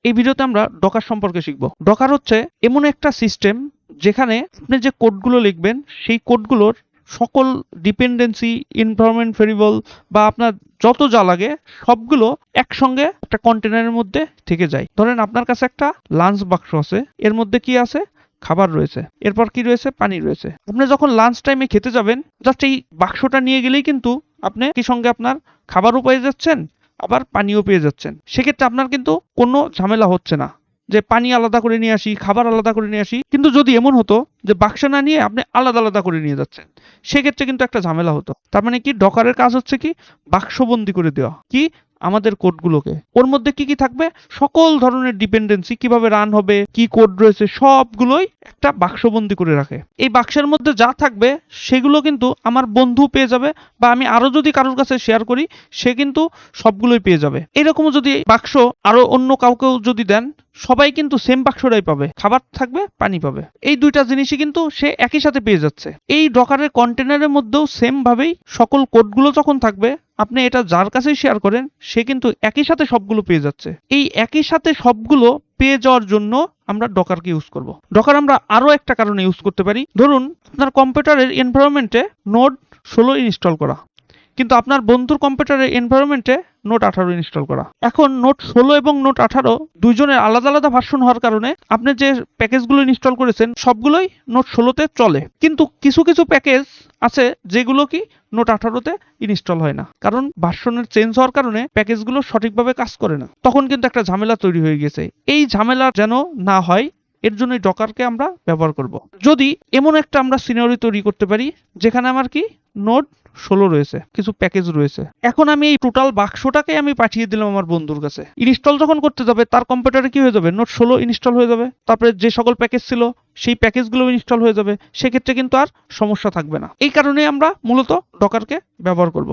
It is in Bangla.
এই ভিডিওতে আমরা ডকার সম্পর্কে শিখব। ডকার হচ্ছে এমন একটা সিস্টেম যেখানে আপনি যে কোডগুলো লিখবেন সেই কোডগুলোর সকল ডিপেন্ডেন্সি, এনভায়রনমেন্ট ভেরিয়েবল বা আপনার যত যা লাগে সবগুলো একসঙ্গে একটা কন্টেনারের মধ্যে থেকে যায়। ধরেন আপনার কাছে একটা লাঞ্চ বাক্স আছে, এর মধ্যে কি আছে? খাবার রয়েছে, এরপর কি রয়েছে? পানি রয়েছে। আপনি যখন লাঞ্চ টাইমে খেতে যাবেন, জাস্ট এই বাক্সটা নিয়ে গেলেই কিন্তু আপনি কি সঙ্গে আপনার খাবারও পেয়ে যাচ্ছেন, আবার পানিও পেয়ে যাচ্ছেন। সেক্ষেত্রে আপনার কিন্তু কোনো ঝামেলা হচ্ছে না যে পানি আলাদা করে নিয়ে আসি, খাবার আলাদা করে নিয়ে আসি। কিন্তু যদি এমন হতো যে বাক্স না নিয়ে আপনি আলাদা আলাদা করে নিয়ে যাচ্ছেন, সেক্ষেত্রে কিন্তু একটা ঝামেলা হতো। তার মানে কি, ডকারের কাজ হচ্ছে কি, বাক্সবন্দি করে দেওয়া কি আমাদের কোডগুলোকে। ওর মধ্যে কি কি থাকবে? সকল ধরনের ডিপেন্ডেন্সি, কিভাবে রান হবে, কি কোড রয়েছে, সবগুলোই একটা বাক্সবন্দি করে রাখে। এই বাক্সের মধ্যে যা থাকবে সেগুলো কিন্তু আমার বন্ধু পেয়ে যাবে, বা আমি আরো যদি কারোর কাছে শেয়ার করি সে কিন্তু সবগুলোই পেয়ে যাবে। এরকম যদি বাক্স আরো অন্য কাউকেও যদি দেন, সবাই কিন্তু সেম বাক্সটাই পাবে, খাবার থাকবে, পানি পাবে। এই দুইটা জিনিসই কিন্তু সে একই সাথে পেয়ে যাচ্ছে। এই ডকারের কন্টেনারের মধ্যেও সেম ভাবেই সকল কোডগুলো যখন থাকবে, আপনি এটা যার কাছেই শেয়ার করেন সে কিন্তু একই সাথে সবগুলো পেয়ে যাচ্ছে। এই একই সাথে সবগুলো পেয়ে যাওয়ার জন্য আমরা ডকারকে ইউজ করব। ডকার আমরা আরো একটা কারণে ইউজ করতে পারি। ধরুন আপনার কম্পিউটারের এনভায়রনমেন্টে নোড 16 ইনস্টল করা, কিন্তু আপনার বন্ধুর কম্পিউটারের এনভায়রনমেন্টে নোট 18 ইনস্টল করা। এখন নোট 16 এবং নোট 18 দুইজনের আলাদা আলাদা ভার্সন হওয়ার কারণে আপনি যে প্যাকেজগুলো ইনস্টল করেছেন সবগুলোই নোট 16তে চলে, কিন্তু কিছু কিছু প্যাকেজ আছে যেগুলো কি নোট 18তে ইনস্টল হয় না, কারণ ভার্সনের চেঞ্জ হওয়ার কারণে প্যাকেজগুলো সঠিকভাবে কাজ করে না। তখন কিন্তু একটা ঝামেলা তৈরি হয়ে গেছে। এই ঝামেলা যেন না হয় এর জন্য ডকারকে আমরা ব্যবহার করব। যদি এমন একটা আমরা সিনারি তৈরি করতে পারি যেখানে আমার কি নোট 16 রয়েছে, কিছু প্যাকেজ রয়েছে। এখন আমি এই টোটাল বাক্সটাকে আমি পাঠিয়ে দিলাম আমার বন্ধুর কাছে। ইনস্টল যখন করতে যাবে তার কম্পিউটারে কি হয়ে যাবে? নোট 16 ইনস্টল হয়ে যাবে, তারপরে যে সকল প্যাকেজ ছিল সেই প্যাকেজগুলো ইনস্টল হয়ে যাবে। সেক্ষেত্রে কিন্তু আর সমস্যা থাকবে না। এই কারণে আমরা মূলত ডকারকে ব্যবহার করব।